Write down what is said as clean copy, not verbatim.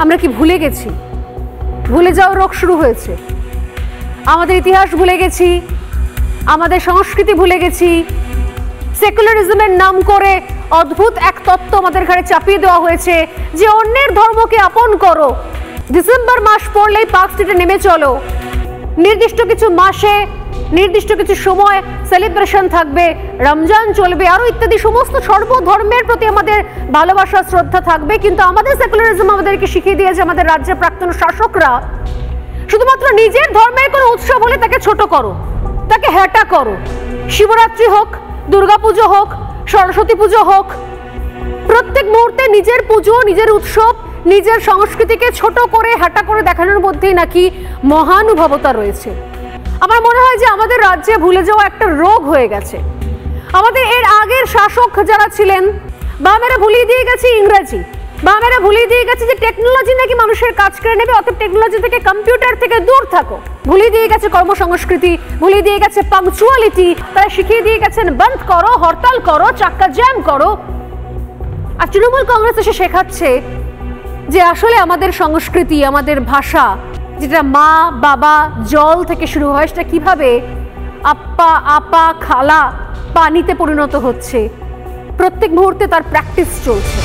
আমরা কি ভুলে গেছি? ভুলে যাওয়ার রোগ শুরু হয়েছে। আমাদের ইতিহাস ভুলে গেছি, আমাদের সংস্কৃতি ভুলে গেছি। সেকুলারিজমের নাম করে অদ্ভুত এক তত্ত্ব আমাদের ঘাড়ে চাপিয়ে দেওয়া হয়েছে যে অন্যের ধর্মকে আপন করো, ডিসেম্বর মাস পড়লেই পার্ক স্ট্রিটে নেমে চলো, নির্দিষ্ট কিছু মাসে নির্দিষ্ট কিছু সময় সেলিব্রেশন থাকবে, রমজান চলবে, আরো ইত্যাদি সমস্ত সর্বধর্মের প্রতি আমাদের ভালোবাসা শ্রদ্ধা থাকবে। কিন্তু আমাদের সেকুলারিজম আমাদেরকে শিখিয়ে দিয়েছে, আমাদের রাজ্যের প্রাক্তন শাসকরা, শুধুমাত্র নিজের ধর্মের কোনো উৎসব হলে তাকে ছোট করো, তাকে হ্যাটা করো। শিবরাত্রি হোক, দুর্গাপুজো হোক, সরস্বতী পুজো হোক, প্রত্যেক মুহূর্তে নিজের পুজো, নিজের উৎসব, নিজের সংস্কৃতিকে ছোট করে হ্যাটা করে দেখানোর মধ্যেই নাকি মহানুভবতা রয়েছে। আমার মনে হয় যে আমাদের রাজ্যে ভুলে যাওয়া একটা রোগ হয়ে গেছে। আমাদের এর আগের শাসক যারা ছিলেন, বামেরা ভুলিয়ে দিয়ে গেছে ইংরেজি, বামেরা ভুলিয়ে দিয়ে গেছে যে টেকনোলজি নাকি মানুষের কাজ কেড়ে নেবে, অতএব টেকনোলজি থেকে, কম্পিউটার থেকে দূর থাকো। ভুলিয়ে দিয়ে গেছে কর্মসংস্কৃতি, ভুলিয়ে দিয়ে গেছে পাংচুয়ালিটি। তারা শিখিয়ে দিয়ে গেছেন বন্ধ করো, হরতাল করো, চাক্কা জ্যাম করো। আর তৃণমূল কংগ্রেস এসে শেখাচ্ছে যে আসলে আমাদের সংস্কৃতি, আমাদের ভাষা, যেটা মা বাবা জল থেকে শুরু হয়, সেটা কিভাবে আপ্পা আপা খালা পানিতে পরিণত হচ্ছে, প্রত্যেক মুহূর্তে তার প্র্যাকটিস চলছে।